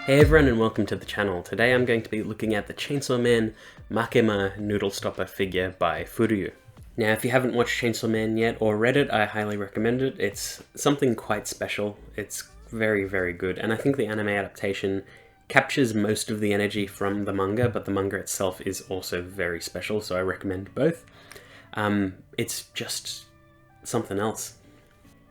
Hey everyone and welcome to the channel. Today I'm going to be looking at the Chainsaw Man Makima Noodle Stopper figure by Furyu. Now if you haven't watched Chainsaw Man yet or read it, I highly recommend it. It's something quite special. It's very, very good, and I think the anime adaptation captures most of the energy from the manga, but the manga itself is also very special, so I recommend both. It's just something else.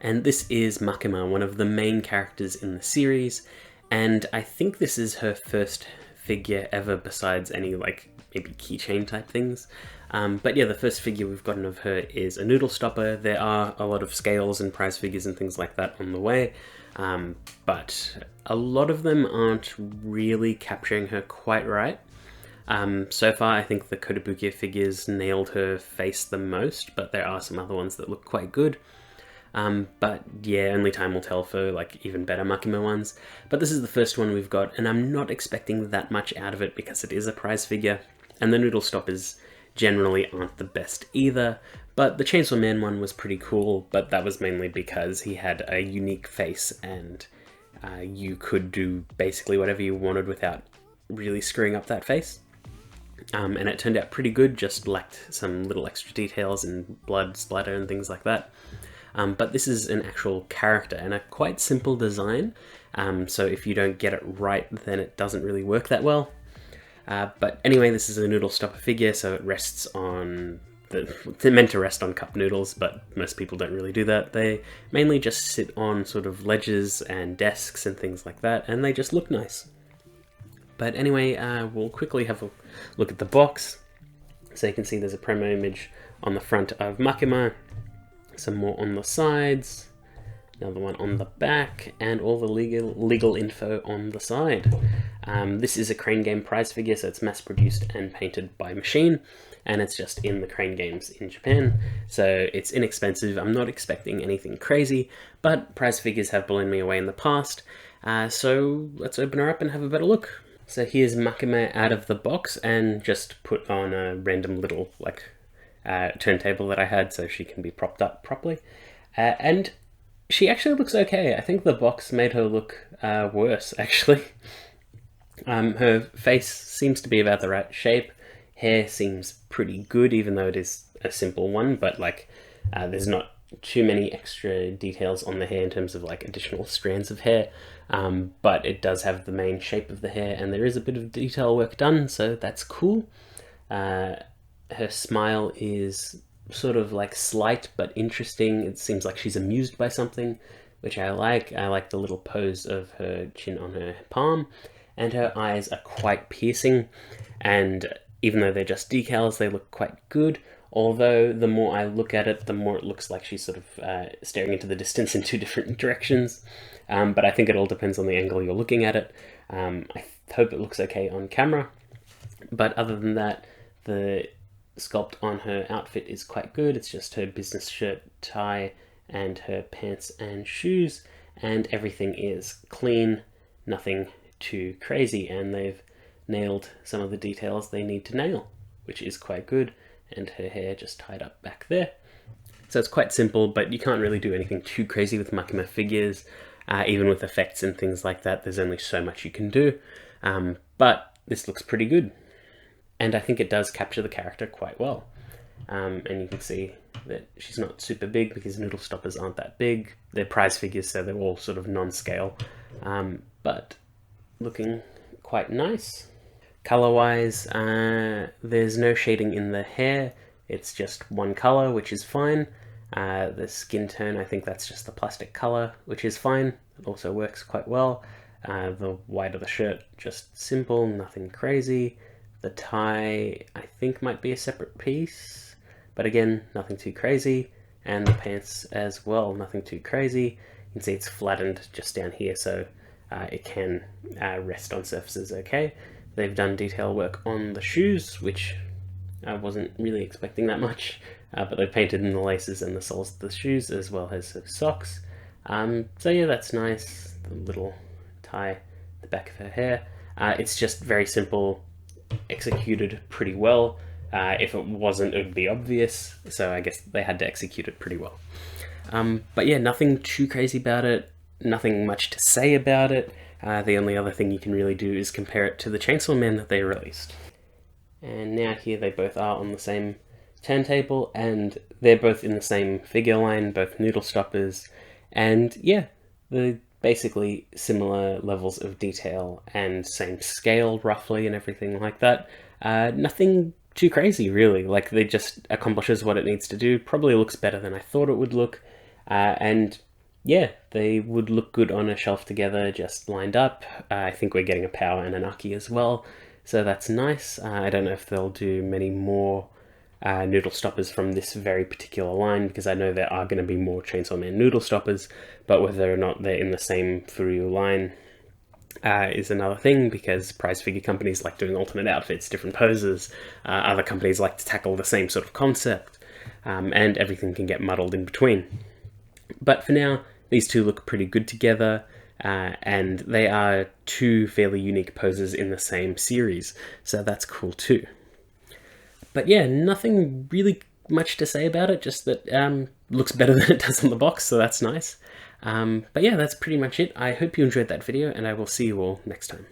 And this is Makima, one of the main characters in the series, and I think this is her first figure ever besides any maybe keychain type things. But yeah, the first figure we've gotten of her is a noodle stopper. There are a lot of scales and prize figures and things like that on the way, but a lot of them aren't really capturing her quite right. So far I think the Kotobukiya figures nailed her face the most, but there are some other ones that look quite good. But yeah, only time will tell for even better Makima ones. But this is the first one we've got, and I'm not expecting that much out of it because it is a prize figure, and the noodle stoppers generally aren't the best either. But the Chainsaw Man one was pretty cool, but that was mainly because he had a unique face, and you could do basically whatever you wanted without really screwing up that face. And it turned out pretty good, just lacked some little extra details and blood splatter and things like that. But this is an actual character and a quite simple design, so if you don't get it right, then it doesn't really work that well. But anyway, this is a noodle stopper figure, so it rests on... They're meant to rest on cup noodles, but most people don't really do that. They mainly just sit on sort of ledges and desks and things like that, and they just look nice. But anyway, we'll quickly have a look at the box. So you can see there's a promo image on the front of Makima, some more on the sides, another one on the back, and all the legal info on the side. This is a Crane Game prize figure, so it's mass produced and painted by machine, and it's just in the Crane Games in Japan, so it's inexpensive. I'm not expecting anything crazy, but prize figures have blown me away in the past, so let's open her up and have a better look. So here's Makima out of the box, and just put on a random little turntable that I had so she can be propped up properly, and she actually looks okay. I think the box made her look worse, actually. Her face seems to be about the right shape, hair seems pretty good even though it is a simple one, but there's not too many extra details on the hair in terms of additional strands of hair, but it does have the main shape of the hair, and there is a bit of detail work done, so that's cool. Her smile is sort of slight but interesting. It seems like she's amused by something, which I like. I like the little pose of her chin on her palm, and her eyes are quite piercing, and even though they're just decals, they look quite good. Although the more I look at it, the more it looks like she's sort of staring into the distance in two different directions. But I think it all depends on the angle you're looking at it. I hope it looks okay on camera. But other than that, the sculpt on her outfit is quite good. It's just her business shirt, tie, and her pants and shoes, and everything is clean, nothing too crazy, and they've nailed some of the details they need to nail, which is quite good. And her hair just tied up back there. So it's quite simple, but you can't really do anything too crazy with Makima figures. Even with effects and things like that, there's only so much you can do. But this looks pretty good. And I think it does capture the character quite well. And you can see that she's not super big because noodle stoppers aren't that big. They're prize figures, so they're all sort of non-scale. But looking quite nice. Color-wise, there's no shading in the hair. It's just one color, which is fine. The skin tone, I think that's just the plastic color, which is fine. It also works quite well. The white of the shirt, just simple, nothing crazy. The tie, I think, might be a separate piece, but again, nothing too crazy. And the pants as well, nothing too crazy. You can see it's flattened just down here, so it can rest on surfaces okay. They've done detail work on the shoes, which I wasn't really expecting that much, but they've painted in the laces and the soles of the shoes as well as the socks. So yeah, that's nice. The little tie, the back of her hair. It's just very simple, executed pretty well. If it wasn't, it would be obvious, so I guess they had to execute it pretty well. But yeah, nothing too crazy about it, nothing much to say about it. The only other thing you can really do is compare it to the Chainsaw Men that they released. And now here they both are on the same turntable, and they're both in the same figure line, both noodle stoppers, and yeah, they're basically similar levels of detail and same scale roughly and everything like that. Nothing too crazy really, like they just accomplishes what it needs to do, probably looks better than I thought it would look, and yeah, they would look good on a shelf together, just lined up. I think we're getting a power and an Aki as well, so that's nice. I don't know if they'll do many more noodle stoppers from this very particular line, because I know there are going to be more Chainsaw Man noodle stoppers, but whether or not they're in the same Furyu line is another thing, because prize figure companies like doing alternate outfits, different poses. Other companies like to tackle the same sort of concept, and everything can get muddled in between. But for now, these two look pretty good together, and they are two fairly unique poses in the same series, so that's cool too. But yeah, nothing really much to say about it, just that looks better than it does on the box, so that's nice. But yeah, that's pretty much it. I hope you enjoyed that video, and I will see you all next time.